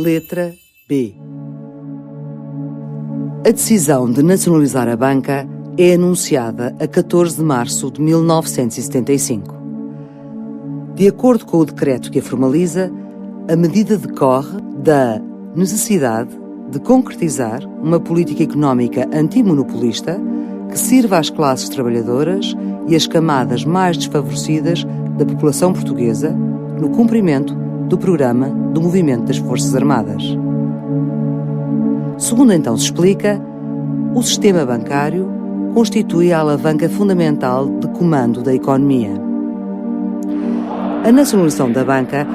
Letra B. A decisão de nacionalizar a banca é anunciada a 14 de março de 1975. De acordo com o decreto que a formaliza, a medida decorre da necessidade de concretizar uma política económica antimonopolista que sirva às classes trabalhadoras e às camadas mais desfavorecidas da população portuguesa no cumprimento do programa do Movimento das Forças Armadas. Segundo então se explica, o sistema bancário constitui a alavanca fundamental de comando da economia. A nacionalização da banca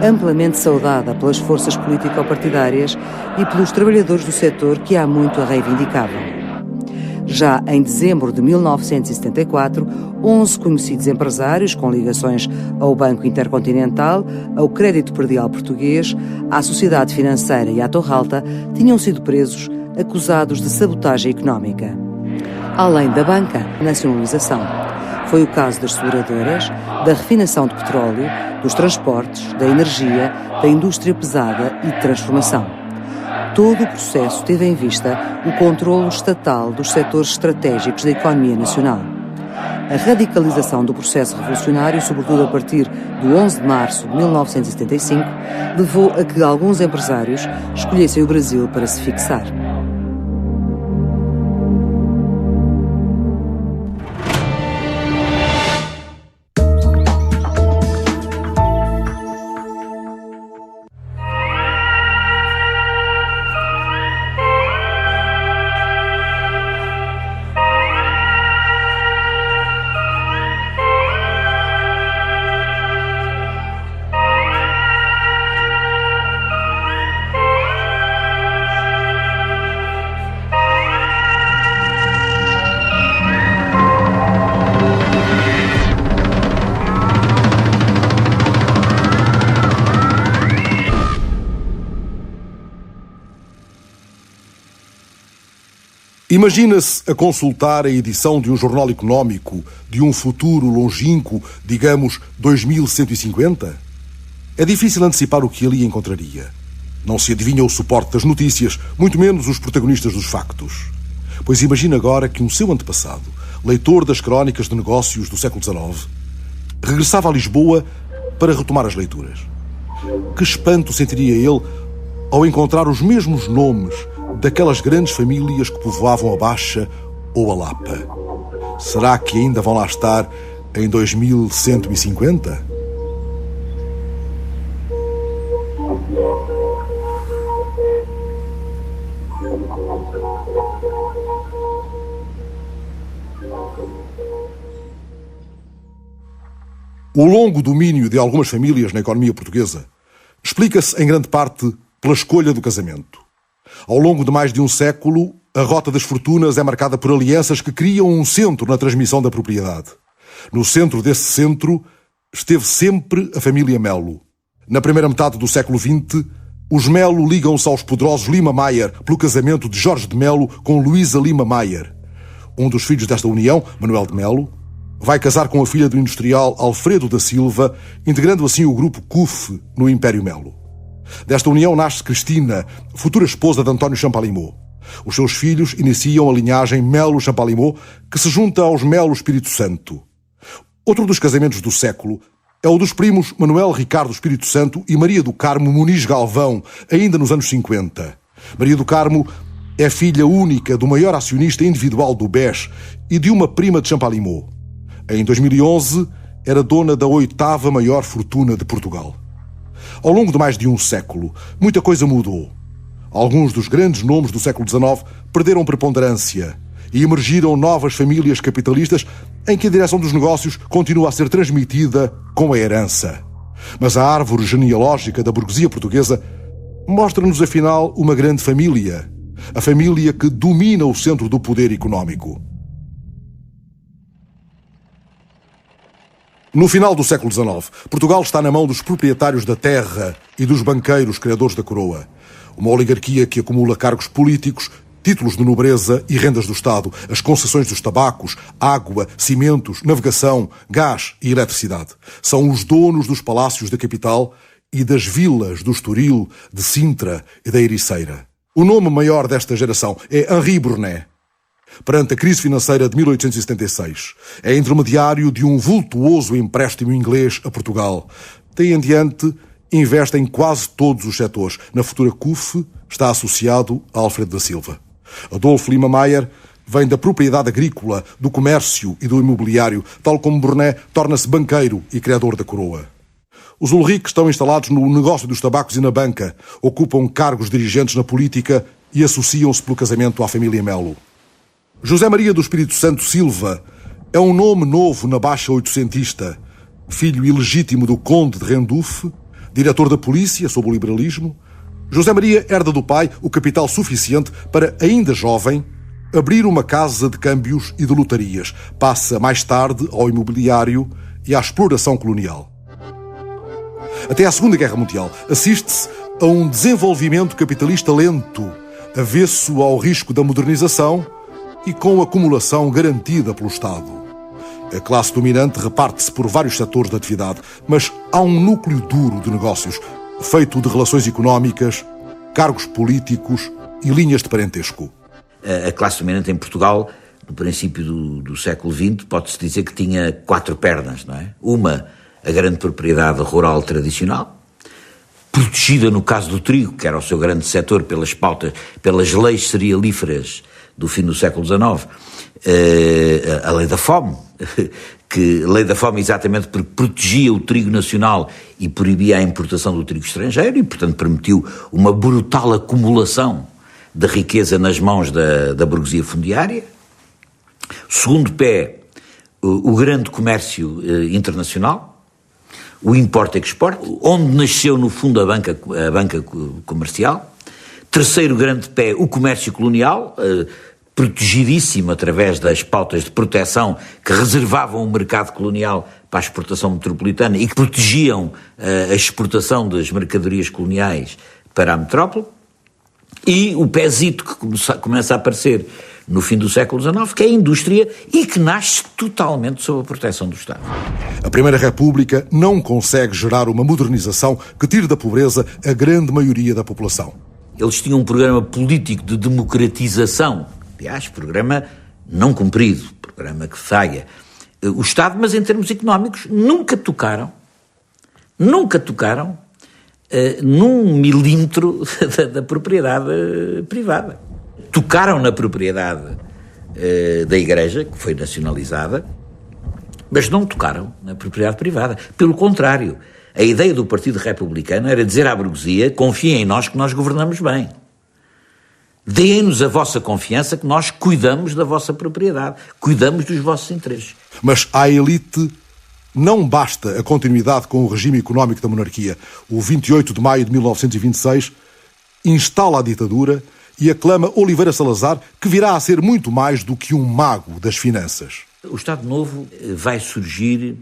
é amplamente saudada pelas forças político-partidárias e pelos trabalhadores do setor que há muito a reivindicavam. Já em dezembro de 1974, 11 conhecidos empresários com ligações ao Banco Intercontinental, ao Crédito Predial Português, à Sociedade Financeira e à Torralta tinham sido presos acusados de sabotagem económica. Além da banca, nacionalização. Foi o caso das seguradoras, da refinação de petróleo, dos transportes, da energia, da indústria pesada e de transformação. Todo o processo teve em vista o controlo estatal dos setores estratégicos da economia nacional. A radicalização do processo revolucionário, sobretudo a partir do 11 de março de 1975, levou a que alguns empresários escolhessem o Brasil para se fixar. Imagina-se a consultar a edição de um jornal económico de um futuro longínquo, digamos 2150? É difícil antecipar o que ali encontraria. Não se adivinha o suporte das notícias, muito menos os protagonistas dos factos. Pois imagina agora que um seu antepassado, leitor das crónicas de negócios do século XIX, regressava a Lisboa para retomar as leituras. Que espanto sentiria ele ao encontrar os mesmos nomes daquelas grandes famílias que povoavam a Baixa ou a Lapa. Será que ainda vão lá estar em 2150? O longo domínio de algumas famílias na economia portuguesa explica-se em grande parte pela escolha do casamento. Ao longo de mais de um século, a rota das fortunas é marcada por alianças que criam um centro na transmissão da propriedade. No centro desse centro esteve sempre a família Melo. Na primeira metade do século XX, os Melo ligam-se aos poderosos Lima Mayer pelo casamento de Jorge de Melo com Luísa Lima Mayer. Um dos filhos desta união, Manuel de Melo, vai casar com a filha do industrial Alfredo da Silva, integrando assim o grupo CUF no Império Melo. Desta união nasce Cristina, futura esposa de António Champalimau. Os seus filhos iniciam a linhagem Melo-Champalimau, que se junta aos Melo Espírito Santo. Outro dos casamentos do século é o dos primos Manuel Ricardo Espírito Santo e Maria do Carmo Muniz Galvão, ainda nos anos 50. Maria do Carmo é filha única do maior acionista individual do BES e de uma prima de Champalimau. Em 2011, era dona da 8ª maior fortuna de Portugal. Ao longo de mais de um século, muita coisa mudou. Alguns dos grandes nomes do século XIX perderam preponderância e emergiram novas famílias capitalistas em que a direção dos negócios continua a ser transmitida com a herança. Mas a árvore genealógica da burguesia portuguesa mostra-nos, afinal, uma grande família. A família que domina o centro do poder económico. No final do século XIX, Portugal está na mão dos proprietários da terra e dos banqueiros criadores da coroa. Uma oligarquia que acumula cargos políticos, títulos de nobreza e rendas do Estado, as concessões dos tabacos, água, cimentos, navegação, gás e eletricidade. São os donos dos palácios da capital e das vilas do Estoril, de Sintra e da Ericeira. O nome maior desta geração é Henri Brunet. Perante a crise financeira de 1876, é intermediário de um vultuoso empréstimo inglês a Portugal. Daí em diante, investe em quase todos os setores. Na futura CUF está associado a Alfredo da Silva. Adolfo Lima Mayer vem da propriedade agrícola, do comércio e do imobiliário, tal como Brunet torna-se banqueiro e criador da coroa. Os Ulrich estão instalados no negócio dos tabacos e na banca, ocupam cargos dirigentes na política e associam-se pelo casamento à família Melo. José Maria do Espírito Santo Silva é um nome novo na Baixa Oitocentista, filho ilegítimo do conde de Rendufe, diretor da polícia sob o liberalismo. José Maria herda do pai o capital suficiente para, ainda jovem, abrir uma casa de câmbios e de lotarias. Passa mais tarde ao imobiliário e à exploração colonial. Até à Segunda Guerra Mundial assiste-se a um desenvolvimento capitalista lento, avesso ao risco da modernização e com acumulação garantida pelo Estado. A classe dominante reparte-se por vários setores de atividade, mas há um núcleo duro de negócios, feito de relações económicas, cargos políticos e linhas de parentesco. A classe dominante em Portugal, no princípio do século XX, pode-se dizer que tinha 4 pernas, não é? Uma, a grande propriedade rural tradicional, protegida no caso do trigo, que era o seu grande setor pelas pautas, pelas leis cerealíferas do fim do século XIX, a lei da fome, lei da fome exatamente porque protegia o trigo nacional e proibia a importação do trigo estrangeiro e, portanto, permitiu uma brutal acumulação da riqueza nas mãos da burguesia fundiária. Segundo pé, o grande comércio internacional, o import-export, onde nasceu, no fundo, a banca comercial. Terceiro grande pé, o comércio colonial, protegidíssimo através das pautas de proteção que reservavam o mercado colonial para a exportação metropolitana e que protegiam a exportação das mercadorias coloniais para a metrópole. E o pézito que começa a aparecer no fim do século XIX, que é a indústria e que nasce totalmente sob a proteção do Estado. A Primeira República não consegue gerar uma modernização que tire da pobreza a grande maioria da população. Eles tinham um programa político de democratização, aliás, programa não cumprido, programa que falha o Estado, mas em termos económicos nunca tocaram num milímetro da propriedade privada. Tocaram na propriedade da Igreja, que foi nacionalizada, mas não tocaram na propriedade privada. Pelo contrário, a ideia do Partido Republicano era dizer à burguesia: confiem em nós que nós governamos bem. Deem-nos a vossa confiança que nós cuidamos da vossa propriedade, cuidamos dos vossos interesses. Mas à elite não basta a continuidade com o regime económico da monarquia. O 28 de maio de 1926 instala a ditadura e aclama Oliveira Salazar, que virá a ser muito mais do que um mago das finanças. O Estado Novo vai surgir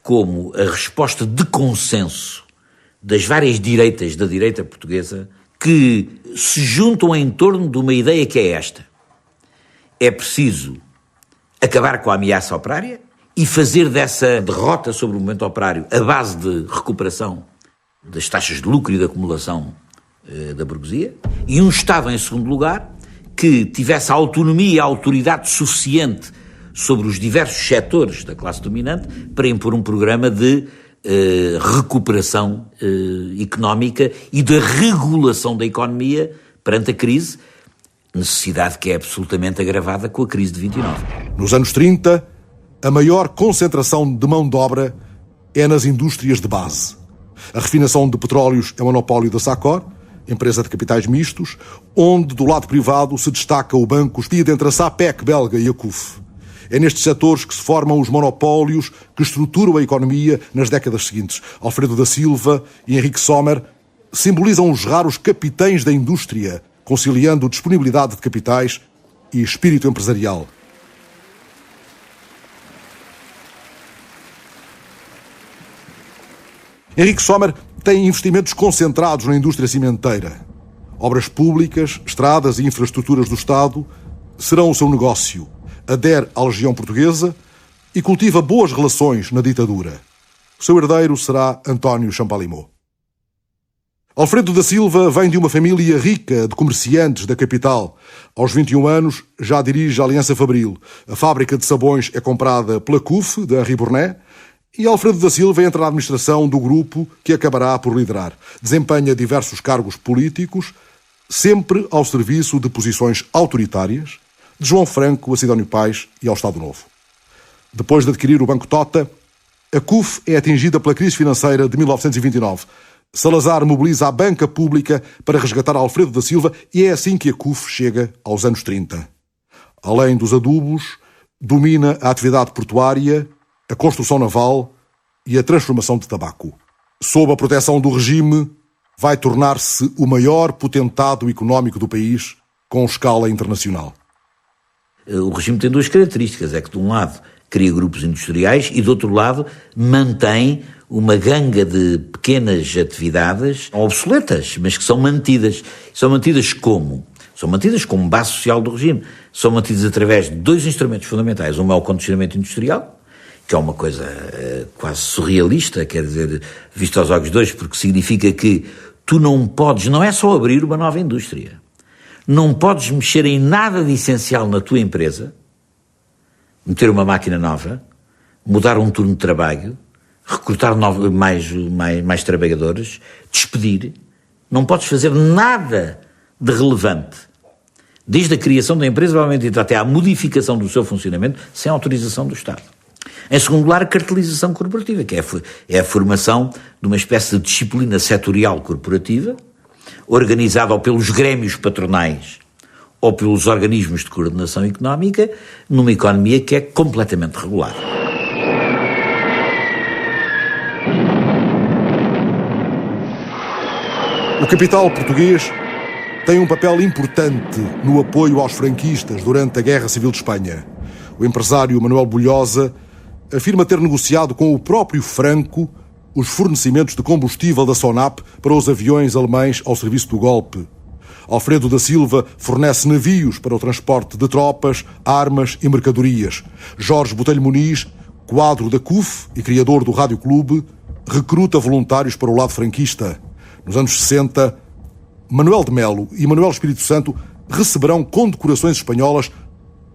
como a resposta de consenso das várias direitas da direita portuguesa que se juntam em torno de uma ideia que é esta: é preciso acabar com a ameaça operária e fazer dessa derrota sobre o movimento operário a base de recuperação das taxas de lucro e de acumulação da burguesia, e um Estado, em segundo lugar, que tivesse a autonomia e a autoridade suficiente sobre os diversos setores da classe dominante para impor um programa de recuperação económica e de regulação da economia perante a crise, necessidade que é absolutamente agravada com a crise de 29. Nos anos 30, a maior concentração de mão de obra é nas indústrias de base. A refinação de petróleos é monopólio da Sacor, empresa de capitais mistos, onde do lado privado se destaca o banco escolhido entre a SAPEC belga e a CUF. É nestes setores que se formam os monopólios que estruturam a economia nas décadas seguintes. Alfredo da Silva e Henrique Sommer simbolizam os raros capitães da indústria, conciliando disponibilidade de capitais e espírito empresarial. Henrique Sommer tem investimentos concentrados na indústria cimenteira. Obras públicas, estradas e infraestruturas do Estado serão o seu negócio. Adere à Legião Portuguesa e cultiva boas relações na ditadura. O seu herdeiro será António Champalimau. Alfredo da Silva vem de uma família rica de comerciantes da capital. Aos 21 anos já dirige a Aliança Fabril. A fábrica de sabões é comprada pela CUF, de Henri Bournet, e Alfredo da Silva entra na administração do grupo que acabará por liderar. Desempenha diversos cargos políticos, sempre ao serviço de posições autoritárias, de João Franco a Sidónio Pais e ao Estado Novo. Depois de adquirir o Banco Tota, a CUF é atingida pela crise financeira de 1929. Salazar mobiliza a banca pública para resgatar Alfredo da Silva e é assim que a CUF chega aos anos 30. Além dos adubos, domina a atividade portuária, a construção naval e a transformação de tabaco. Sob a proteção do regime, vai tornar-se o maior potentado económico do país com escala internacional. O regime tem duas características, é que de um lado cria grupos industriais e, do outro lado, mantém uma ganga de pequenas atividades obsoletas, mas que são mantidas. São mantidas como? São mantidas como base social do regime. São mantidas através de dois instrumentos fundamentais. Um é o condicionamento industrial, que é uma coisa quase surrealista, quer dizer, visto aos olhos de hoje, porque significa que tu não podes, não é só abrir uma nova indústria, não podes mexer em nada de essencial na tua empresa, meter uma máquina nova, mudar um turno de trabalho, recrutar mais trabalhadores, despedir. Não podes fazer nada de relevante, desde a criação da empresa, provavelmente até à modificação do seu funcionamento, sem autorização do Estado. Em segundo lugar, a cartelização corporativa, que é a formação de uma espécie de disciplina setorial corporativa, organizada ou pelos grêmios patronais ou pelos organismos de coordenação económica, numa economia que é completamente regular. O capital português tem um papel importante no apoio aos franquistas durante a Guerra Civil de Espanha. O empresário Manuel Bulhosa afirma ter negociado com o próprio Franco os fornecimentos de combustível da Sonap para os aviões alemães ao serviço do golpe. Alfredo da Silva fornece navios para o transporte de tropas, armas e mercadorias. Jorge Botelho Muniz, quadro da CUF e criador do Rádio Clube, recruta voluntários para o lado franquista. Nos anos 60, Manuel de Melo e Manuel Espírito Santo receberão condecorações espanholas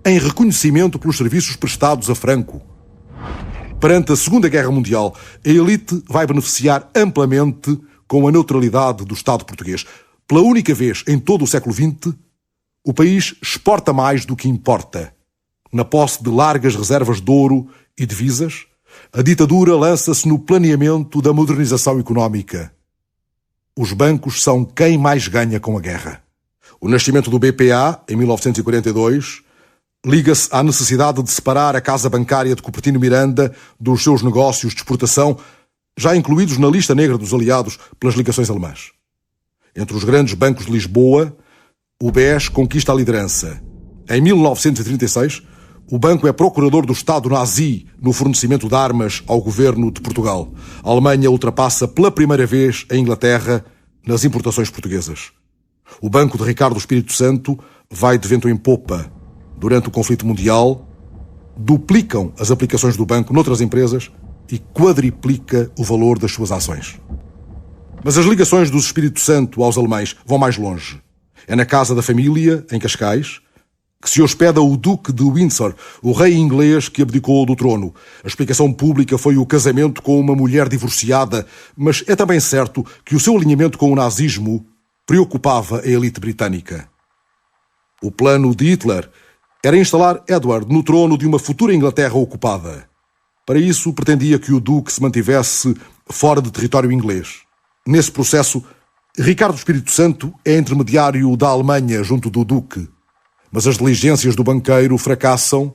em reconhecimento pelos serviços prestados a Franco. Perante a Segunda Guerra Mundial, a elite vai beneficiar amplamente com a neutralidade do Estado português. Pela única vez em todo o século XX, o país exporta mais do que importa. Na posse de largas reservas de ouro e divisas, a ditadura lança-se no planeamento da modernização económica. Os bancos são quem mais ganha com a guerra. O nascimento do BPA, em 1942, liga-se à necessidade de separar a casa bancária de Cupertino Miranda dos seus negócios de exportação, já incluídos na lista negra dos aliados pelas ligações alemãs. Entre os grandes bancos de Lisboa, o BES conquista a liderança. Em 1936, o banco é procurador do Estado nazi no fornecimento de armas ao governo de Portugal. A Alemanha ultrapassa pela primeira vez a Inglaterra nas importações portuguesas. O banco de Ricardo Espírito Santo vai de vento em popa. Durante o conflito mundial, duplicam as aplicações do banco noutras empresas e quadriplica o valor das suas ações. Mas as ligações do Espírito Santo aos alemães vão mais longe. É na casa da família, em Cascais, que se hospeda o Duque de Windsor, o rei inglês que abdicou do trono. A explicação pública foi o casamento com uma mulher divorciada, mas é também certo que o seu alinhamento com o nazismo preocupava a elite britânica. O plano de Hitler era instalar Edward no trono de uma futura Inglaterra ocupada. Para isso, pretendia que o Duque se mantivesse fora de território inglês. Nesse processo, Ricardo Espírito Santo é intermediário da Alemanha junto do Duque. Mas as diligências do banqueiro fracassam,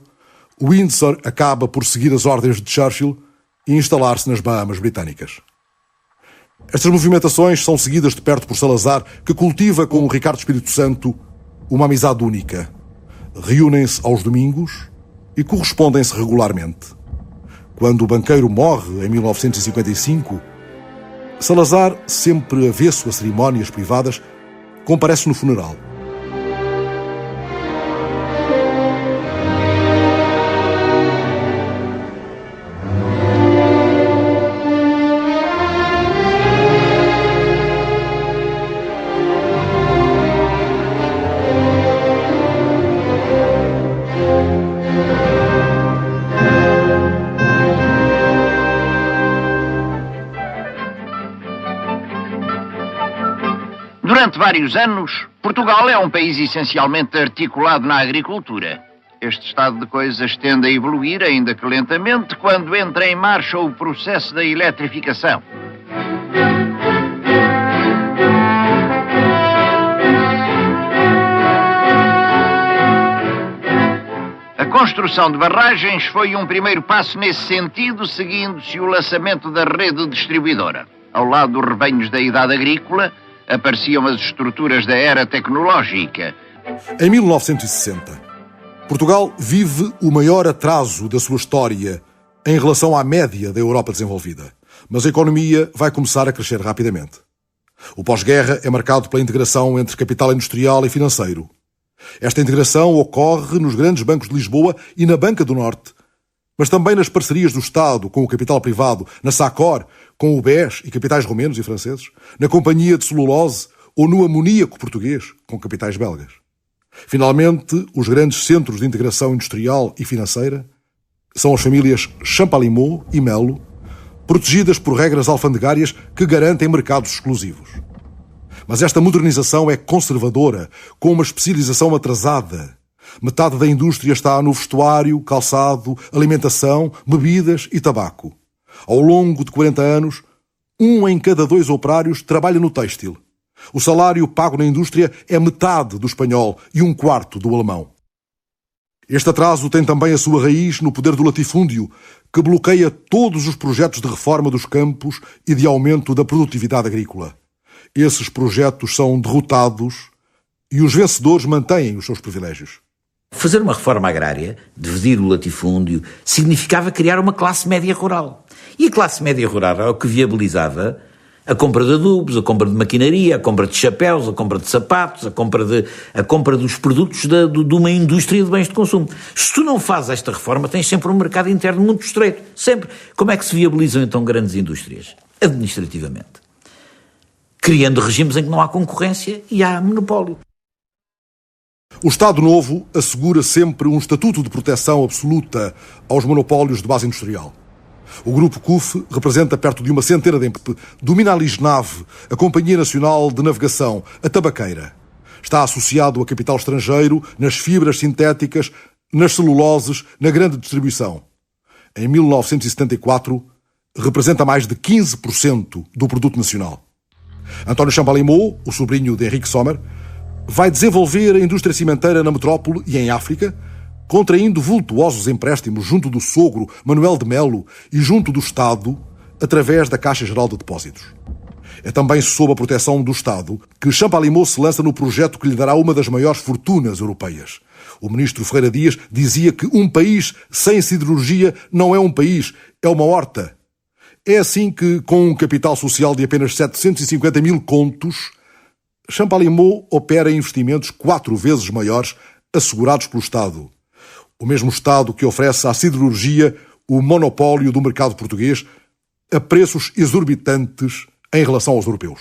Windsor acaba por seguir as ordens de Churchill e instalar-se nas Bahamas britânicas. Estas movimentações são seguidas de perto por Salazar, que cultiva com o Ricardo Espírito Santo uma amizade única. Reúnem-se aos domingos e correspondem-se regularmente. Quando o banqueiro morre, em 1955, Salazar, sempre avesso a cerimónias privadas, comparece no funeral. Durante vários anos, Portugal é um país essencialmente articulado na agricultura. Este estado de coisas tende a evoluir, ainda que lentamente, quando entra em marcha o processo da eletrificação. A construção de barragens foi um primeiro passo nesse sentido, seguindo-se o lançamento da rede distribuidora. Ao lado dos rebanhos da idade agrícola, apareciam as estruturas da era tecnológica. Em 1960, Portugal vive o maior atraso da sua história em relação à média da Europa desenvolvida. Mas a economia vai começar a crescer rapidamente. O pós-guerra é marcado pela integração entre capital industrial e financeiro. Esta integração ocorre nos grandes bancos de Lisboa e na Banca do Norte, mas também nas parcerias do Estado com o capital privado, na SACOR, com o BES e capitais romenos e franceses, na Companhia de Celulose ou no amoníaco português, com capitais belgas. Finalmente, os grandes centros de integração industrial e financeira são as famílias Champalimaud e Melo, protegidas por regras alfandegárias que garantem mercados exclusivos. Mas esta modernização é conservadora, com uma especialização atrasada. Metade da indústria está no vestuário, calçado, alimentação, bebidas e tabaco. Ao longo de 40 anos, 1 em cada 2 operários trabalha no têxtil. O salário pago na indústria é metade do espanhol e 1/4 do alemão. Este atraso tem também a sua raiz no poder do latifúndio, que bloqueia todos os projetos de reforma dos campos e de aumento da produtividade agrícola. Esses projetos são derrotados e os vencedores mantêm os seus privilégios. Fazer uma reforma agrária, dividir o latifúndio, significava criar uma classe média rural. E a classe média rural é o que viabilizava a compra de adubos, a compra de maquinaria, a compra de chapéus, a compra de sapatos, a compra dos produtos de uma indústria de bens de consumo. Se tu não fazes esta reforma, tens sempre um mercado interno muito estreito. Sempre. Como é que se viabilizam então grandes indústrias? Administrativamente. Criando regimes em que não há concorrência e há monopólio. O Estado Novo assegura sempre um estatuto de proteção absoluta aos monopólios de base industrial. O Grupo CUF representa perto de 100 de empresas. Domina a Lisnave, a Companhia Nacional de Navegação, a Tabaqueira. Está associado a capital estrangeiro nas fibras sintéticas, nas celuloses, na grande distribuição. Em 1974, representa mais de 15% do produto nacional. António Champalimaud, o sobrinho de Henrique Sommer, vai desenvolver a indústria cimenteira na metrópole e em África, contraindo vultuosos empréstimos junto do sogro Manuel de Melo e junto do Estado, através da Caixa Geral de Depósitos. É também sob a proteção do Estado que Champalimaud se lança no projeto que lhe dará uma das maiores fortunas europeias. O ministro Ferreira Dias dizia que um país sem siderurgia não é um país, é uma horta. É assim que, com um capital social de apenas 750 mil contos, Champalimaud opera investimentos 4 vezes maiores assegurados pelo Estado. O mesmo Estado que oferece à siderurgia o monopólio do mercado português a preços exorbitantes em relação aos europeus.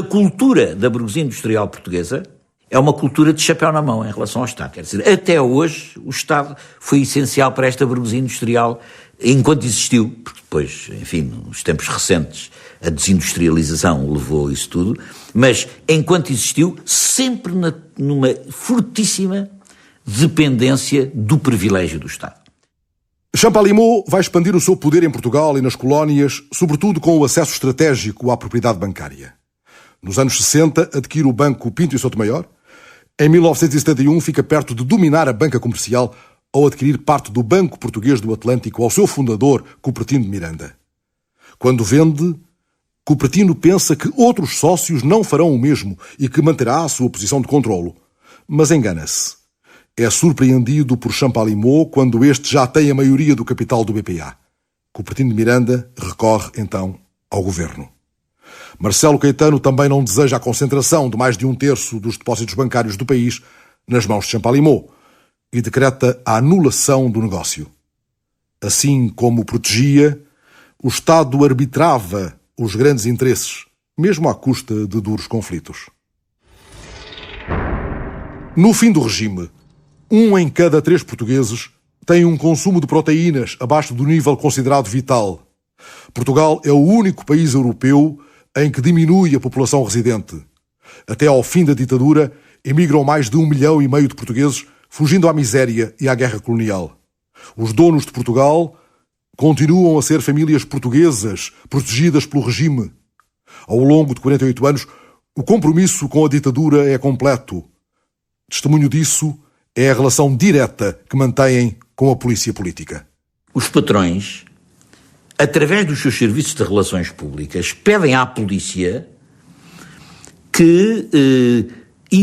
A cultura da burguesia industrial portuguesa é uma cultura de chapéu na mão em relação ao Estado. Quer dizer, até hoje o Estado foi essencial para esta burguesia industrial enquanto existiu, porque depois, enfim, nos tempos recentes, a desindustrialização levou isso tudo, mas enquanto existiu, sempre numa fortíssima dependência do privilégio do Estado. Champalimaud vai expandir o seu poder em Portugal e nas colónias, sobretudo com o acesso estratégico à propriedade bancária. Nos anos 60, adquire o Banco Pinto e Souto Maior. Em 1971, fica perto de dominar a banca comercial ao adquirir parte do Banco Português do Atlântico ao seu fundador, Cupertino de Miranda. Quando vende, Cupertino pensa que outros sócios não farão o mesmo e que manterá a sua posição de controlo. Mas engana-se. É surpreendido por Champalimaud quando este já tem a maioria do capital do BPA. Cupertino de Miranda recorre, então, ao governo. Marcelo Caetano também não deseja a concentração de mais de 1/3 dos depósitos bancários do país nas mãos de Champalimaud e decreta a anulação do negócio. Assim como protegia, o Estado arbitrava os grandes interesses, mesmo à custa de duros conflitos. No fim do regime, 1 em cada 3 portugueses tem um consumo de proteínas abaixo do nível considerado vital. Portugal é o único país europeu em que diminui a população residente. Até ao fim da ditadura, emigram mais de 1,5 milhão de portugueses, fugindo à miséria e à guerra colonial. Os donos de Portugal continuam a ser famílias portuguesas, protegidas pelo regime. Ao longo de 48 anos, o compromisso com a ditadura é completo. Testemunho disso é a relação direta que mantêm com a polícia política. Os patrões, através dos seus serviços de relações públicas, pedem à polícia que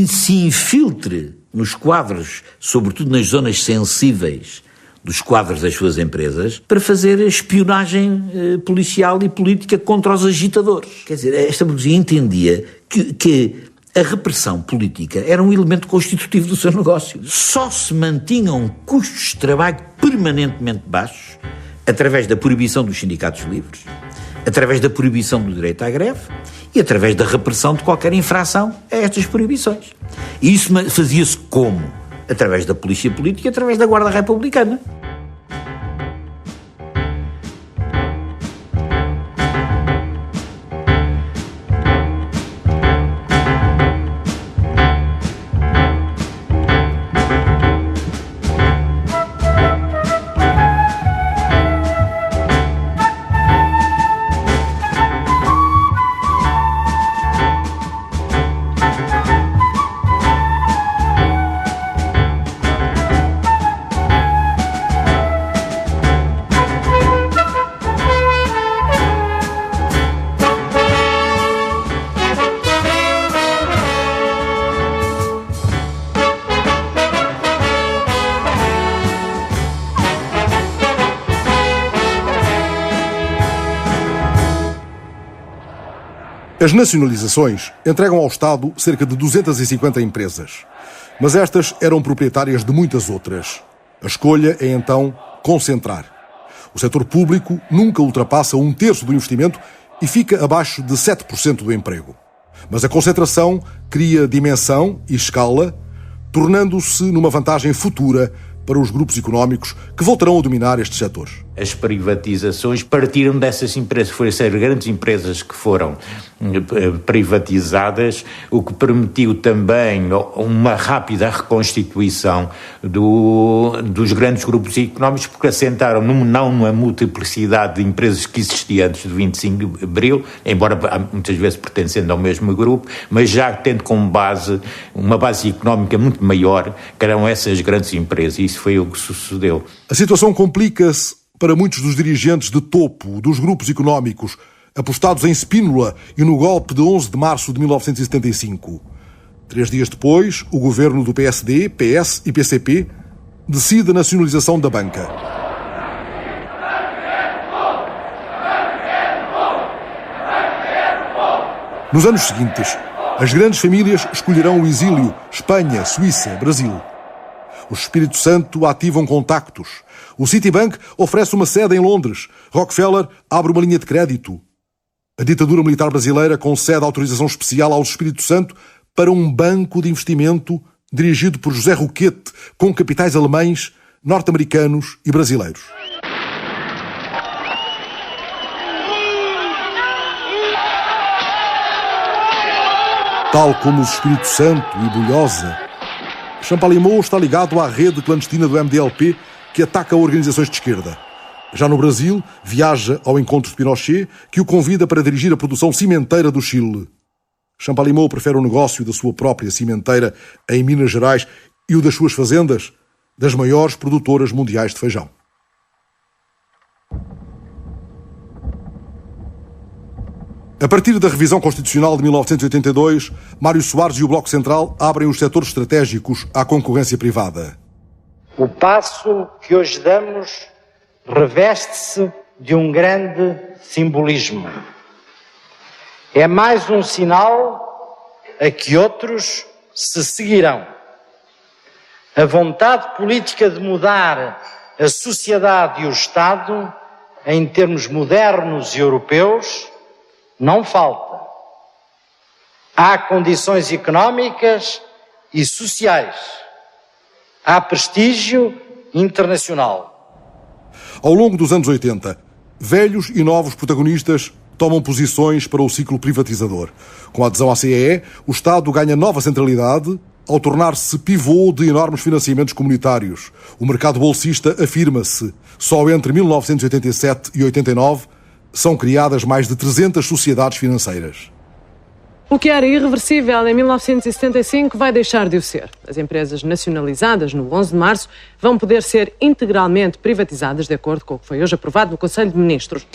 se infiltre nos quadros, sobretudo nas zonas sensíveis dos quadros das suas empresas, para fazer espionagem policial e política contra os agitadores. Quer dizer, esta burguesia entendia que a repressão política era um elemento constitutivo do seu negócio. Só se mantinham custos de trabalho permanentemente baixos através da proibição dos sindicatos livres, através da proibição do direito à greve e através da repressão de qualquer infração a estas proibições. E isso fazia-se como? Através da polícia política e através da Guarda Republicana. As nacionalizações entregam ao Estado cerca de 250 empresas, mas estas eram proprietárias de muitas outras. A escolha é então concentrar. O setor público nunca ultrapassa 1/3 do investimento e fica abaixo de 7% do emprego. Mas a concentração cria dimensão e escala, tornando-se numa vantagem futura para os grupos económicos que voltarão a dominar estes setores. As privatizações partiram dessas empresas, foram essas grandes empresas que foram privatizadas, o que permitiu também uma rápida reconstituição dos grandes grupos económicos, porque assentaram não numa multiplicidade de empresas que existia antes do 25 de Abril, embora muitas vezes pertencendo ao mesmo grupo, mas já tendo como base uma base económica muito maior, que eram essas grandes empresas, e isso foi o que sucedeu. A situação complica-se para muitos dos dirigentes de topo dos grupos económicos apostados em Spínola e no golpe de 11 de março de 1975. 3 dias depois, o governo do PSD, PS e PCP decide a nacionalização da banca. Nos anos seguintes, as grandes famílias escolherão o exílio, Espanha, Suíça, Brasil. Os Espírito Santo ativam contactos. O Citibank oferece uma sede em Londres. Rockefeller abre uma linha de crédito. A ditadura militar brasileira concede autorização especial ao Espírito Santo para um banco de investimento dirigido por José Roquette, com capitais alemães, norte-americanos e brasileiros. Tal como os Espírito Santo e Bulhosa, Champalimaud está ligado à rede clandestina do MDLP que ataca organizações de esquerda. Já no Brasil, viaja ao encontro de Pinochet, que o convida para dirigir a produção cimenteira do Chile. Champalimaud prefere o negócio da sua própria cimenteira em Minas Gerais e o das suas fazendas, das maiores produtoras mundiais de feijão. A partir da revisão constitucional de 1982, Mário Soares e o Bloco Central abrem os setores estratégicos à concorrência privada. O passo que hoje damos reveste-se de um grande simbolismo. É mais um sinal a que outros se seguirão. A vontade política de mudar a sociedade e o Estado, em termos modernos e europeus, não falta. Há condições económicas e sociais. Há prestígio internacional. Ao longo dos anos 80, velhos e novos protagonistas tomam posições para o ciclo privatizador. Com a adesão à CEE, o Estado ganha nova centralidade ao tornar-se pivô de enormes financiamentos comunitários. O mercado bolsista afirma-se. Só entre 1987 e 89 são criadas mais de 300 sociedades financeiras. O que era irreversível em 1975 vai deixar de o ser. As empresas nacionalizadas no 11 de março vão poder ser integralmente privatizadas, de acordo com o que foi hoje aprovado no Conselho de Ministros.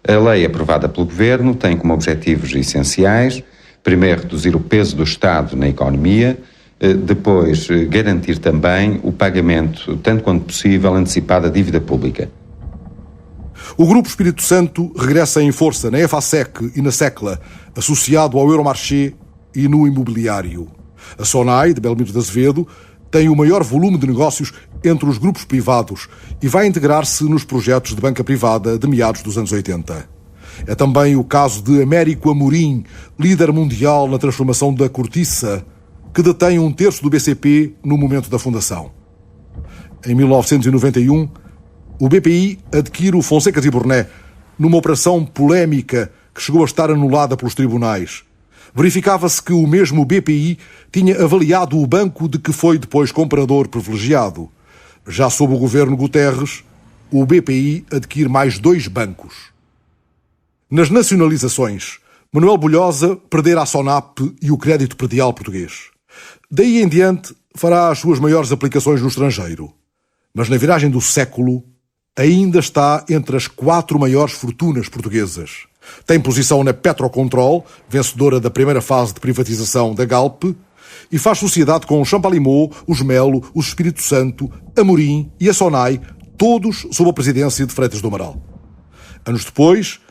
A lei aprovada pelo Governo tem como objetivos essenciais, primeiro, reduzir o peso do Estado na economia, depois, garantir também o pagamento, tanto quanto possível, antecipado da dívida pública. O Grupo Espírito Santo regressa em força na EFASEC e na SECLA, associado ao Euromarché e no imobiliário. A SONAI, de Belmiro de Azevedo, tem o maior volume de negócios entre os grupos privados e vai integrar-se nos projetos de banca privada de meados dos anos 80. É também o caso de Américo Amorim, líder mundial na transformação da cortiça, que detém 1/3 do BCP no momento da fundação. Em 1991, o BPI adquire o Fonseca e Burnet numa operação polémica que chegou a estar anulada pelos tribunais. Verificava-se que o mesmo BPI tinha avaliado o banco de que foi depois comprador privilegiado. Já sob o governo Guterres, o BPI adquire mais 2 bancos. Nas nacionalizações, Manuel Bulhosa perdera a Sonap e o crédito predial português. Daí em diante, fará as suas maiores aplicações no estrangeiro. Mas na viragem do século, ainda está entre as 4 maiores fortunas portuguesas. Tem posição na Petrocontrol, vencedora da primeira fase de privatização da Galp, e faz sociedade com o Champalimau, os Melo, o Espírito Santo, Amorim e a Sonai, todos sob a presidência de Freitas do Amaral. Anos depois,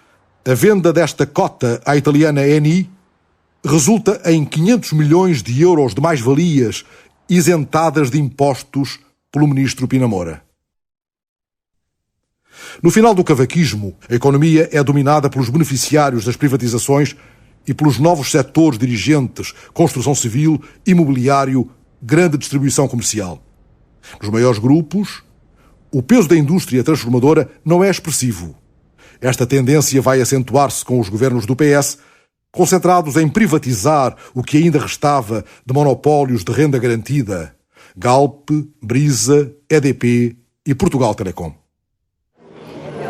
a venda desta cota à italiana Eni resulta em 500 milhões de euros de mais-valias isentadas de impostos pelo ministro Pina Moura. No final do cavaquismo, a economia é dominada pelos beneficiários das privatizações e pelos novos setores dirigentes, construção civil, imobiliário, grande distribuição comercial. Nos maiores grupos, o peso da indústria transformadora não é expressivo. Esta tendência vai acentuar-se com os governos do PS, concentrados em privatizar o que ainda restava de monopólios de renda garantida: Galp, Brisa, EDP e Portugal Telecom.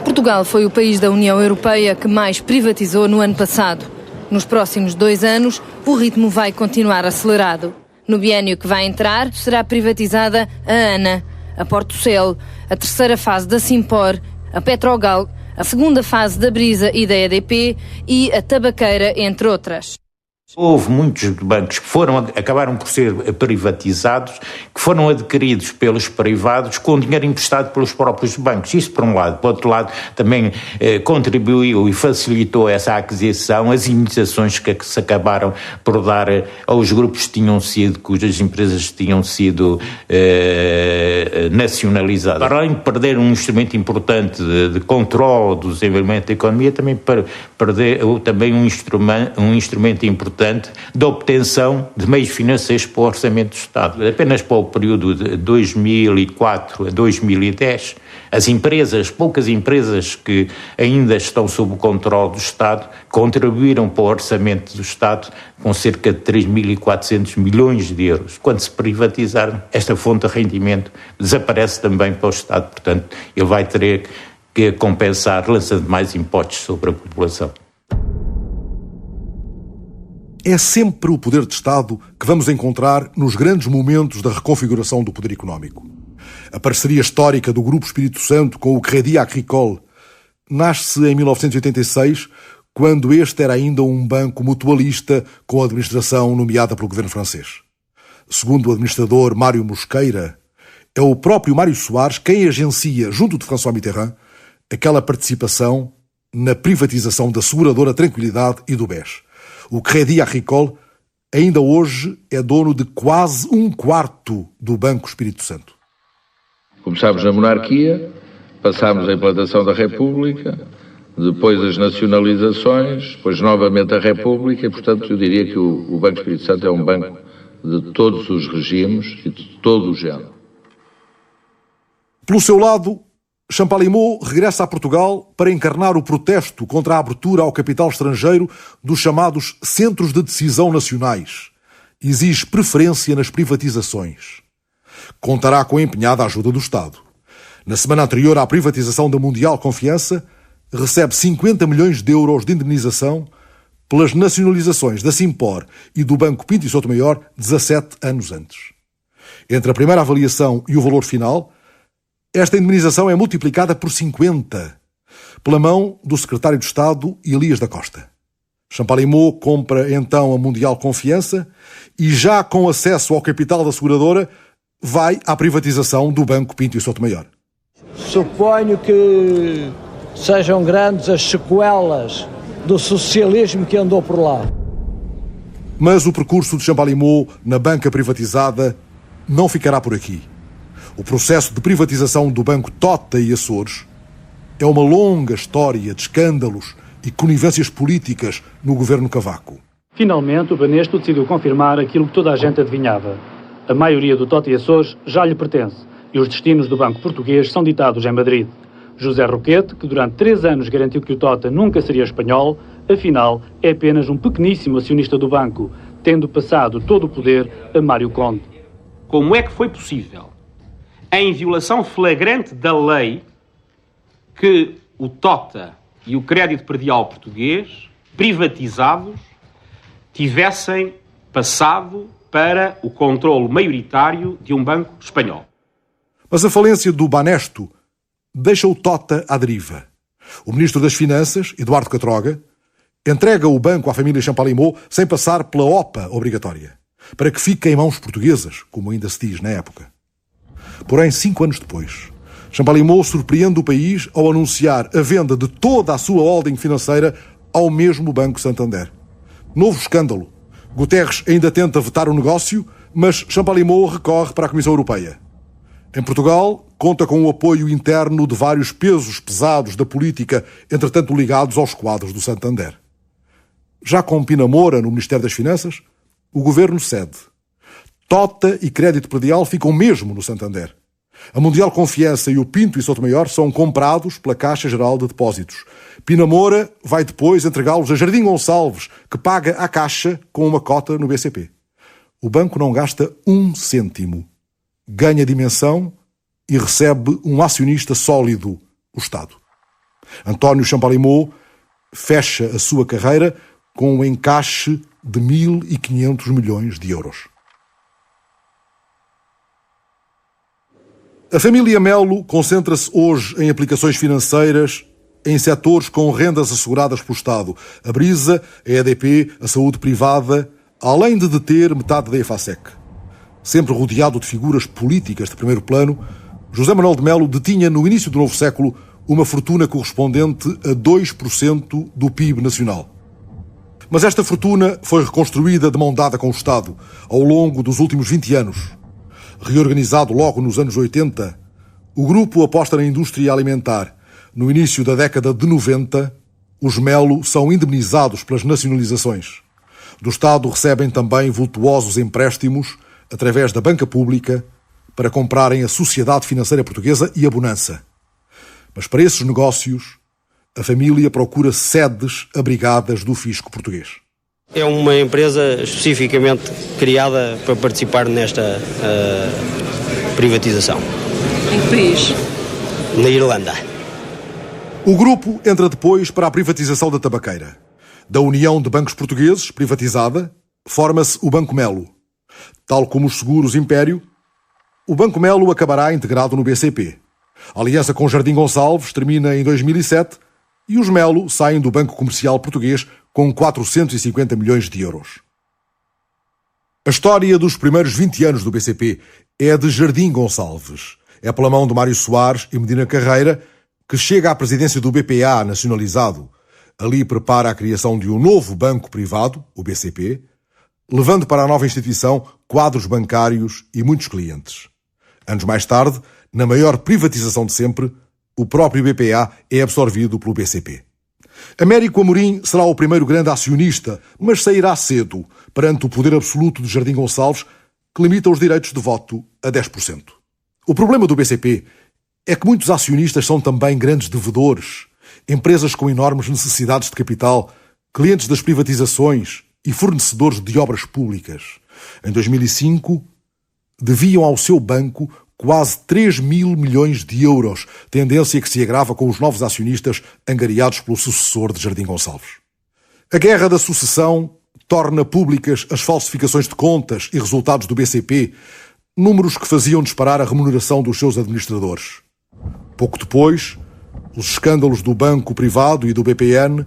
Portugal foi o país da União Europeia que mais privatizou no ano passado. Nos próximos 2 anos, o ritmo vai continuar acelerado. No biénio que vai entrar, será privatizada a ANA, a Portocel, a terceira fase da Simpor, a Petrogal, a segunda fase da Brisa e da EDP e a Tabaqueira, entre outras. Houve muitos bancos que acabaram por ser privatizados, que foram adquiridos pelos privados com dinheiro emprestado pelos próprios bancos. Isso por um lado. Por outro lado, também contribuiu e facilitou essa aquisição, as indenizações que se acabaram por dar aos grupos cujas empresas tinham sido nacionalizadas. Para além de perder um instrumento importante de controle do desenvolvimento da economia, também perder um instrumento importante da obtenção de meios financeiros para o orçamento do Estado. Apenas para o período de 2004 a 2010, poucas empresas que ainda estão sob o controle do Estado, contribuíram para o orçamento do Estado com cerca de 3.400 milhões de euros. Quando se privatizaram, esta fonte de rendimento desaparece também para o Estado. Portanto, ele vai ter que compensar lançando mais impostos sobre a população. É sempre o poder de Estado que vamos encontrar nos grandes momentos da reconfiguração do poder económico. A parceria histórica do Grupo Espírito Santo com o Crédit Agricole nasce em 1986, quando este era ainda um banco mutualista com a administração nomeada pelo governo francês. Segundo o administrador Mário Mosqueira, é o próprio Mário Soares quem agencia, junto de François Mitterrand, aquela participação na privatização da seguradora Tranquilidade e do BES. O Crédit Agricole ainda hoje é dono de quase 1/4 do Banco Espírito Santo. Começámos na monarquia, passámos a implantação da República, depois as nacionalizações, depois novamente a República e, portanto, eu diria que o Banco Espírito Santo é um banco de todos os regimes e de todo o género. Pelo seu lado, Champalimaud regressa a Portugal para encarnar o protesto contra a abertura ao capital estrangeiro dos chamados centros de decisão nacionais. Exige preferência nas privatizações. Contará com a empenhada ajuda do Estado. Na semana anterior à privatização da Mundial Confiança, recebe 50 milhões de euros de indemnização pelas nacionalizações da Simpor e do Banco Pinto e Sotomayor 17 anos antes. Entre a primeira avaliação e o valor final, esta indemnização é multiplicada por 50, pela mão do secretário de Estado Elias da Costa. Champalimaud compra então a Mundial Confiança e, já com acesso ao capital da seguradora, vai à privatização do Banco Pinto e Sotomayor. Suponho que sejam grandes as sequelas do socialismo que andou por lá. Mas o percurso de Champalimaud na banca privatizada não ficará por aqui. O processo de privatização do Banco Tota e Açores é uma longa história de escândalos e conivências políticas no governo Cavaco. Finalmente, o Banesto decidiu confirmar aquilo que toda a gente adivinhava. A maioria do Tota e Açores já lhe pertence e os destinos do Banco Português são ditados em Madrid. José Roquete, que durante 3 anos garantiu que o Tota nunca seria espanhol, afinal é apenas um pequeníssimo acionista do banco, tendo passado todo o poder a Mário Conde. Como é que foi possível, em violação flagrante da lei, que o Tota e o Crédito Predial Português, privatizados, tivessem passado para o controle maioritário de um banco espanhol? Mas a falência do Banesto deixa o Tota à deriva. O Ministro das Finanças, Eduardo Catroga, entrega o banco à família Champalimaud sem passar pela OPA obrigatória, para que fique em mãos portuguesas, como ainda se diz na época. Porém, 5 anos depois, Champalimaud surpreende o país ao anunciar a venda de toda a sua holding financeira ao mesmo Banco Santander. Novo escândalo. Guterres ainda tenta vetar o negócio, mas Champalimaud recorre para a Comissão Europeia. Em Portugal, conta com o apoio interno de vários pesos pesados da política, entretanto ligados aos quadros do Santander. Já com Pina Moura no Ministério das Finanças, o governo cede. Tota e Crédito Predial ficam mesmo no Santander. A Mundial Confiança e o Pinto e Sotomayor são comprados pela Caixa Geral de Depósitos. Pina Moura vai depois entregá-los a Jardim Gonçalves, que paga à Caixa com uma cota no BCP. O banco não gasta 1 cêntimo. Ganha dimensão e recebe um acionista sólido, o Estado. António Champalimaud fecha a sua carreira com um encaixe de 1.500 milhões de euros. A família Melo concentra-se hoje em aplicações financeiras em setores com rendas asseguradas pelo Estado. A Brisa, a EDP, a saúde privada, além de deter metade da EFASEC. Sempre rodeado de figuras políticas de primeiro plano, José Manuel de Melo detinha no início do novo século uma fortuna correspondente a 2% do PIB nacional. Mas esta fortuna foi reconstruída de mão dada com o Estado ao longo dos últimos 20 anos. Reorganizado logo nos anos 80, o grupo aposta na indústria alimentar. No início da década de 90, os Melo são indemnizados pelas nacionalizações. Do Estado recebem também vultuosos empréstimos através da banca pública para comprarem a Sociedade Financeira Portuguesa e a Bonança. Mas para esses negócios, a família procura sedes abrigadas do fisco português. É uma empresa especificamente criada para participar nesta privatização. Em que país? Na Irlanda. O grupo entra depois para a privatização da tabaqueira. Da União de Bancos Portugueses, privatizada, forma-se o Banco Melo. Tal como os seguros Império, o Banco Melo acabará integrado no BCP. A aliança com Jardim Gonçalves termina em 2007 e os Melo saem do Banco Comercial Português com 450 milhões de euros. A história dos primeiros 20 anos do BCP é a de Jardim Gonçalves. É pela mão de Mário Soares e Medina Carreira que chega à presidência do BPA nacionalizado. Ali prepara a criação de um novo banco privado, o BCP, levando para a nova instituição quadros bancários e muitos clientes. Anos mais tarde, na maior privatização de sempre, o próprio BPA é absorvido pelo BCP. Américo Amorim será o primeiro grande acionista, mas sairá cedo perante o poder absoluto de Jardim Gonçalves, que limita os direitos de voto a 10%. O problema do BCP é que muitos acionistas são também grandes devedores, empresas com enormes necessidades de capital, clientes das privatizações e fornecedores de obras públicas. Em 2005, deviam ao seu banco quase 3 mil milhões de euros, tendência que se agrava com os novos acionistas angariados pelo sucessor de Jardim Gonçalves. A guerra da sucessão torna públicas as falsificações de contas e resultados do BCP, números que faziam disparar a remuneração dos seus administradores. Pouco depois, os escândalos do banco privado e do BPN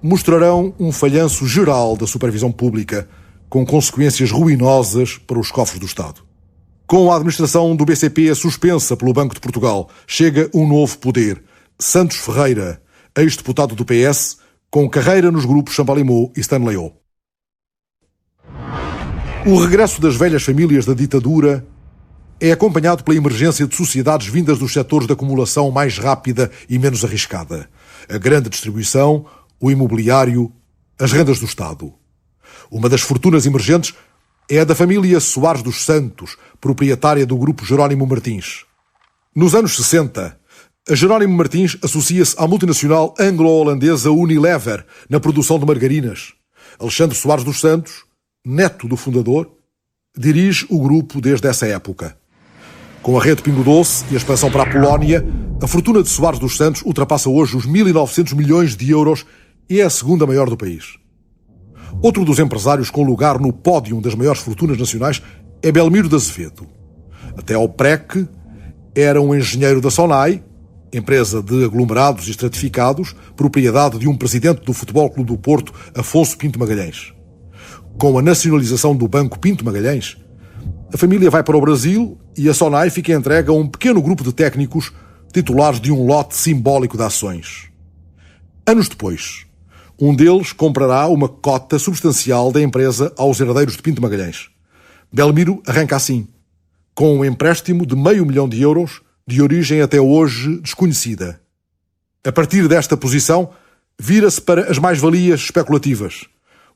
mostrarão um falhanço geral da supervisão pública, com consequências ruinosas para os cofres do Estado. Com a administração do BCP suspensa pelo Banco de Portugal, chega um novo poder. Santos Ferreira, ex-deputado do PS, com carreira nos grupos Champalimau e Stanley. O regresso das velhas famílias da ditadura é acompanhado pela emergência de sociedades vindas dos setores de acumulação mais rápida e menos arriscada. A grande distribuição, o imobiliário, as rendas do Estado. Uma das fortunas emergentes é a da família Soares dos Santos, proprietária do grupo Jerónimo Martins. Nos anos 60, a Jerónimo Martins associa-se à multinacional anglo-holandesa Unilever na produção de margarinas. Alexandre Soares dos Santos, neto do fundador, dirige o grupo desde essa época. Com a rede Pingo Doce e a expansão para a Polónia, a fortuna de Soares dos Santos ultrapassa hoje os 1.900 milhões de euros e é a segunda maior do país. Outro dos empresários com lugar no pódio das maiores fortunas nacionais é Belmiro de Azevedo. Até ao PREC, era um engenheiro da Sonai, empresa de aglomerados e estratificados, propriedade de um presidente do Futebol Clube do Porto, Afonso Pinto Magalhães. Com a nacionalização do Banco Pinto Magalhães, a família vai para o Brasil e a Sonai fica entregue a um pequeno grupo de técnicos titulares de um lote simbólico de ações. Anos depois, um deles comprará uma cota substancial da empresa aos herdeiros de Pinto Magalhães. Belmiro arranca assim, com um empréstimo de €500 mil, de origem até hoje desconhecida. A partir desta posição, vira-se para as mais-valias especulativas.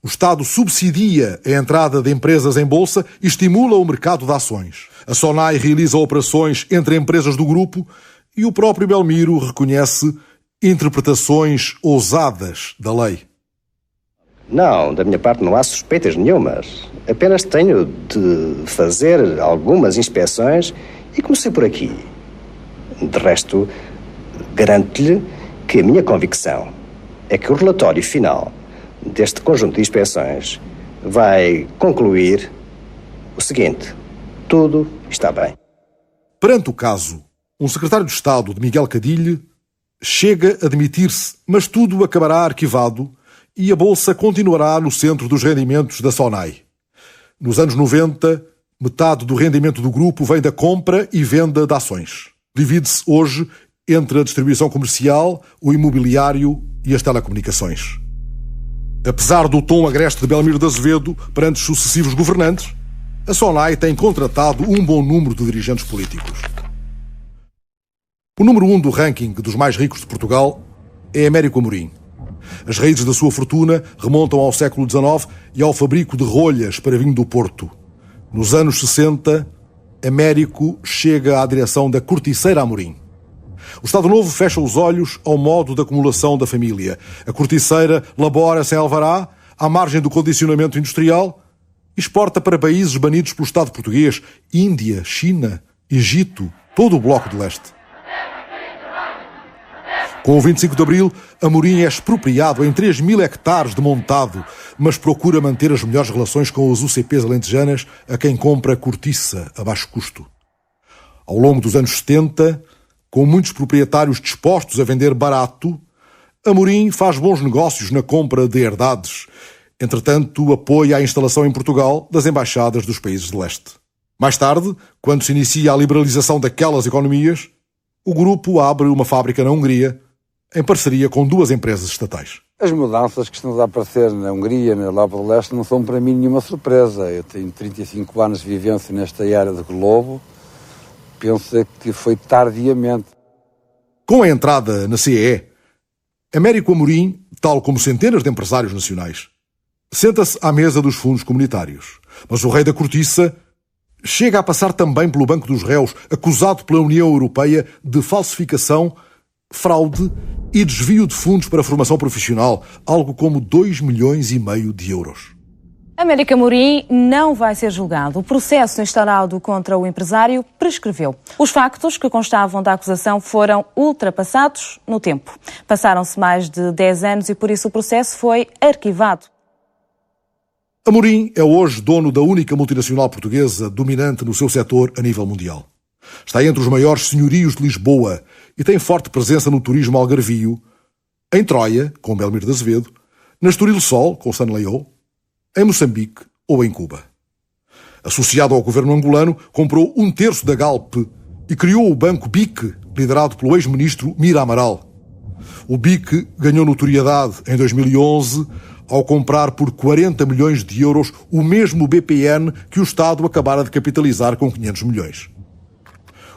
O Estado subsidia a entrada de empresas em bolsa e estimula o mercado de ações. A Sonai realiza operações entre empresas do grupo e o próprio Belmiro reconhece interpretações ousadas da lei. Não, da minha parte não há suspeitas nenhumas. Apenas tenho de fazer algumas inspeções e comecei por aqui. De resto, garanto-lhe que a minha convicção é que o relatório final deste conjunto de inspeções vai concluir o seguinte: tudo está bem. Perante o caso, um secretário de Estado de Miguel Cadilho chega a demitir-se, mas tudo acabará arquivado e a Bolsa continuará no centro dos rendimentos da Sonai. Nos anos 90, metade do rendimento do grupo vem da compra e venda de ações. Divide-se hoje entre a distribuição comercial, o imobiliário e as telecomunicações. Apesar do tom agreste de Belmiro de Azevedo perante os sucessivos governantes, a Sonai tem contratado um bom número de dirigentes políticos. O número 1 do ranking dos mais ricos de Portugal é Américo Amorim. As raízes da sua fortuna remontam ao século XIX e ao fabrico de rolhas para vinho do Porto. Nos anos 60, Américo chega à direção da Corticeira Amorim. O Estado Novo fecha os olhos ao modo de acumulação da família. A corticeira labora sem alvará, à margem do condicionamento industrial, e exporta para países banidos pelo Estado português: Índia, China, Egito, todo o Bloco de Leste. Com o 25 de Abril, Amorim é expropriado em 3.000 hectares de montado, mas procura manter as melhores relações com as UCPs alentejanas, a quem compra cortiça a baixo custo. Ao longo dos anos 70, com muitos proprietários dispostos a vender barato, Amorim faz bons negócios na compra de herdades. Entretanto, apoia a instalação em Portugal das embaixadas dos países de leste. Mais tarde, quando se inicia a liberalização daquelas economias, o grupo abre uma fábrica na Hungria, em parceria com 2 empresas estatais. As mudanças que estão a aparecer na Hungria, na Europa do Leste, não são para mim nenhuma surpresa. Eu tenho 35 anos de vivência nesta área do globo. Penso que foi tardiamente. Com a entrada na CEE, Américo Amorim, tal como centenas de empresários nacionais, senta-se à mesa dos fundos comunitários. Mas o rei da cortiça chega a passar também pelo banco dos réus, acusado pela União Europeia de falsificação, fraude e desvio de fundos para a formação profissional, algo como 2,5 milhões de euros. Américo Amorim não vai ser julgado. O processo instaurado contra o empresário prescreveu. Os factos que constavam da acusação foram ultrapassados no tempo. Passaram-se mais de 10 anos e por isso o processo foi arquivado. Amorim é hoje dono da única multinacional portuguesa dominante no seu setor a nível mundial. Está entre os maiores senhorios de Lisboa e tem forte presença no turismo algarvio, em Troia, com Belmiro de Azevedo, na Estoril Sol, com Sanleou, em Moçambique ou em Cuba. Associado ao governo angolano, comprou 1/3 da Galp e criou o banco BIC, liderado pelo ex-ministro Mira Amaral. O BIC ganhou notoriedade em 2011 ao comprar por 40 milhões de euros o mesmo BPN que o Estado acabara de capitalizar com 500 milhões.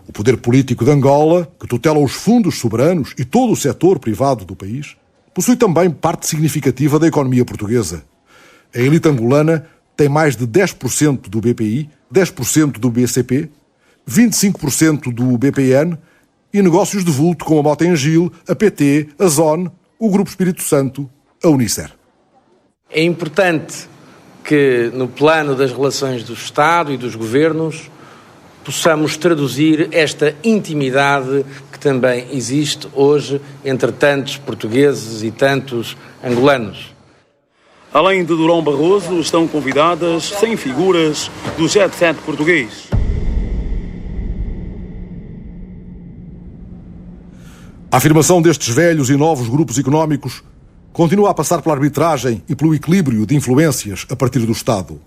O poder político de Angola, que tutela os fundos soberanos e todo o setor privado do país, possui também parte significativa da economia portuguesa. A elite angolana tem mais de 10% do BPI, 10% do BCP, 25% do BPN e negócios de vulto como a Motengil, a PT, a Zone, o Grupo Espírito Santo, a Unicer. É importante que, no plano das relações do Estado e dos governos, possamos traduzir esta intimidade que também existe hoje entre tantos portugueses e tantos angolanos. Além de Durão Barroso, estão convidadas 100 figuras do Jet Set português. A afirmação destes velhos e novos grupos económicos continua a passar pela arbitragem e pelo equilíbrio de influências a partir do Estado.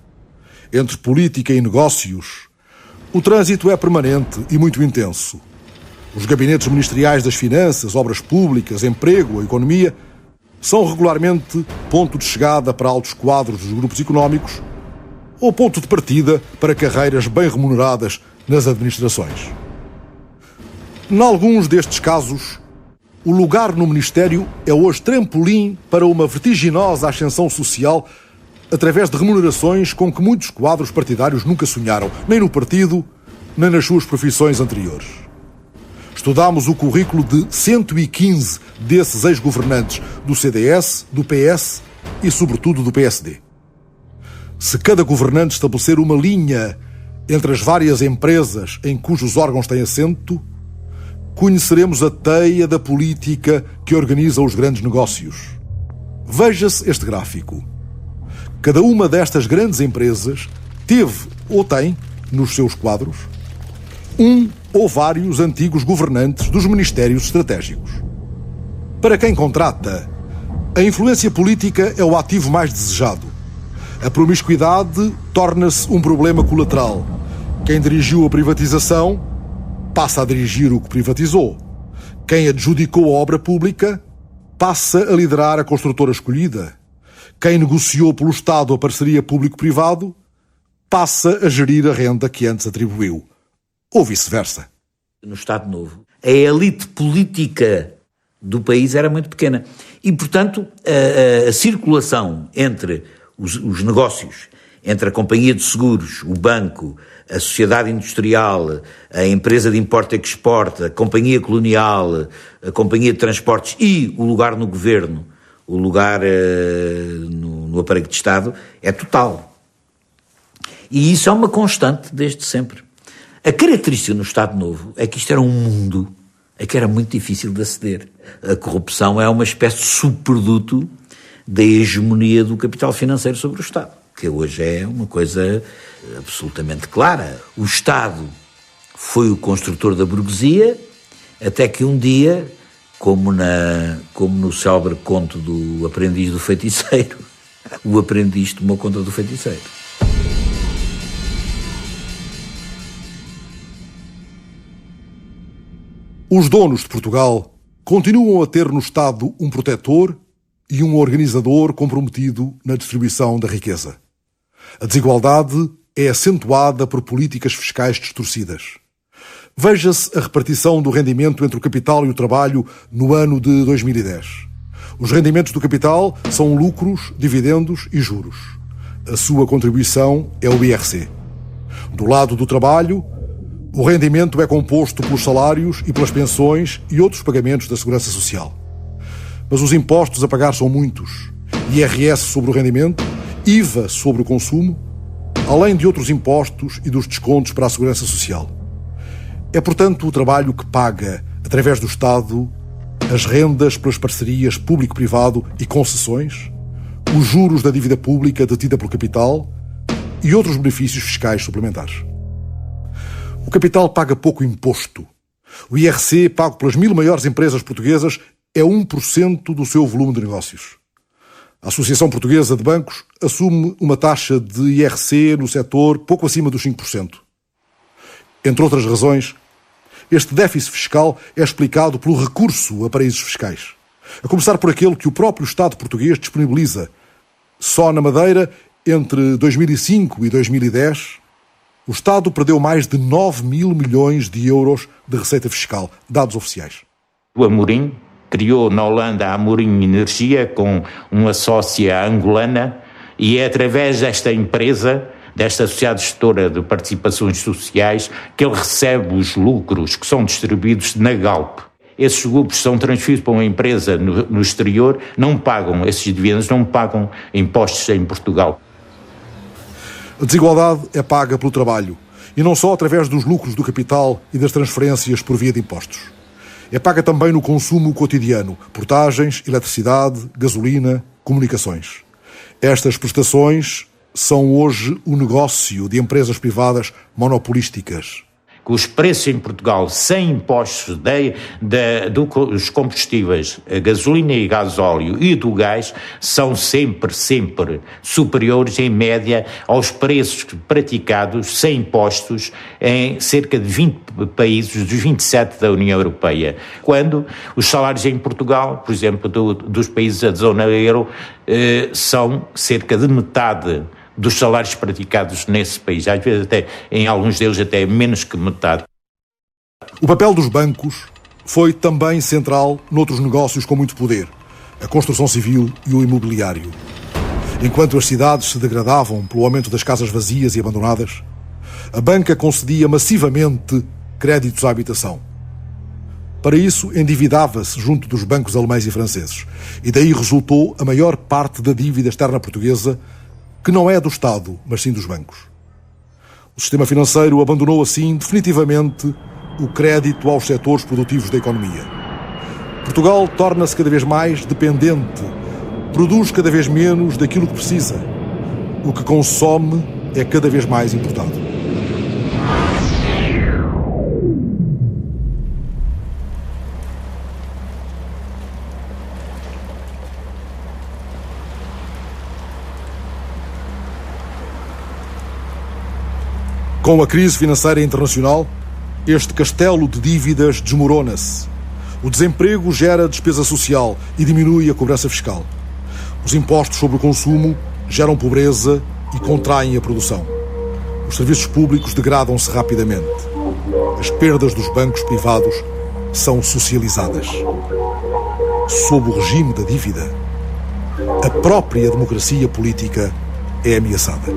Entre política e negócios, o trânsito é permanente e muito intenso. Os gabinetes ministeriais das finanças, obras públicas, emprego, a economia, são regularmente ponto de chegada para altos quadros dos grupos económicos ou ponto de partida para carreiras bem remuneradas nas administrações. Em alguns destes casos, o lugar no Ministério é hoje trampolim para uma vertiginosa ascensão social através de remunerações com que muitos quadros partidários nunca sonharam, nem no partido, nem nas suas profissões anteriores. Estudámos o currículo de 115 desses ex-governantes do CDS, do PS e, sobretudo, do PSD. Se cada governante estabelecer uma linha entre as várias empresas em cujos órgãos tem assento, conheceremos a teia da política que organiza os grandes negócios. Veja-se este gráfico. Cada uma destas grandes empresas teve ou tem, nos seus quadros, um ou vários antigos governantes dos ministérios estratégicos. Para quem contrata, a influência política é o ativo mais desejado. A promiscuidade torna-se um problema colateral. Quem dirigiu a privatização passa a dirigir o que privatizou. Quem adjudicou a obra pública passa a liderar a construtora escolhida. Quem negociou pelo Estado a parceria público-privado passa a gerir a renda que antes atribuiu. Ou vice-versa. No Estado Novo, a elite política do país era muito pequena. E, portanto, a circulação entre os negócios, entre a companhia de seguros, o banco, a sociedade industrial, a empresa de importa e que exporta, a companhia colonial, a companhia de transportes e o lugar no governo, o lugar no aparelho de Estado, é total. E isso é uma constante desde sempre. A característica no Estado Novo é que isto era um mundo a que era muito difícil de aceder. A corrupção é uma espécie de subproduto da hegemonia do capital financeiro sobre o Estado, que hoje é uma coisa absolutamente clara. O Estado foi o construtor da burguesia, até que um dia, como no célebre conto do aprendiz do feiticeiro, o aprendiz tomou conta do feiticeiro. Os donos de Portugal continuam a ter no Estado um protetor e um organizador comprometido na distribuição da riqueza. A desigualdade é acentuada por políticas fiscais distorcidas. Veja-se a repartição do rendimento entre o capital e o trabalho no ano de 2010. Os rendimentos do capital são lucros, dividendos e juros. A sua contribuição é o IRC. Do lado do trabalho, o rendimento é composto pelos salários e pelas pensões e outros pagamentos da Segurança Social. Mas os impostos a pagar são muitos. IRS sobre o rendimento, IVA sobre o consumo, além de outros impostos e dos descontos para a Segurança Social. É, portanto, o trabalho que paga, através do Estado, as rendas pelas parcerias público-privado e concessões, os juros da dívida pública detida pelo capital e outros benefícios fiscais suplementares. O capital paga pouco imposto. O IRC, pago pelas 1000 maiores empresas portuguesas, é 1% do seu volume de negócios. A Associação Portuguesa de Bancos assume uma taxa de IRC no setor pouco acima dos 5%. Entre outras razões, este déficit fiscal é explicado pelo recurso a paraísos fiscais, a começar por aquele que o próprio Estado português disponibiliza. Só na Madeira, entre 2005 e 2010, o Estado perdeu mais de 9.000 milhões de euros de receita fiscal, dados oficiais. O Amorim criou na Holanda a Amorim Energia com uma sócia angolana e é através desta empresa, desta sociedade gestora de participações sociais, que ele recebe os lucros que são distribuídos na Galp. Esses lucros são transferidos para uma empresa no exterior, não pagam, esses dividendos não pagam impostos em Portugal. A desigualdade é paga pelo trabalho, e não só através dos lucros do capital e das transferências por via de impostos. É paga também no consumo cotidiano, portagens, eletricidade, gasolina, comunicações. Estas prestações são hoje o negócio de empresas privadas monopolísticas. Os preços em Portugal, sem impostos dos combustíveis, a gasolina e gasóleo e do gás, são sempre superiores, em média, aos preços praticados sem impostos em cerca de 20 países dos 27 da União Europeia. Quando os salários em Portugal, por exemplo, dos países da zona euro, são cerca de metade dos salários praticados nesse país, às vezes até, em alguns deles até menos que metade. O papel dos bancos foi também central noutros negócios com muito poder, a construção civil e o imobiliário. Enquanto as cidades se degradavam pelo aumento das casas vazias e abandonadas, a banca concedia massivamente créditos à habitação. Para isso, endividava-se junto dos bancos alemães e franceses, e daí resultou a maior parte da dívida externa portuguesa, que não é do Estado, mas sim dos bancos. O sistema financeiro abandonou assim definitivamente o crédito aos setores produtivos da economia. Portugal torna-se cada vez mais dependente, produz cada vez menos daquilo que precisa. O que consome é cada vez mais importado. Com a crise financeira internacional, este castelo de dívidas desmorona-se. O desemprego gera despesa social e diminui a cobrança fiscal. Os impostos sobre o consumo geram pobreza e contraem a produção. Os serviços públicos degradam-se rapidamente. As perdas dos bancos privados são socializadas. Sob o regime da dívida, a própria democracia política é ameaçada.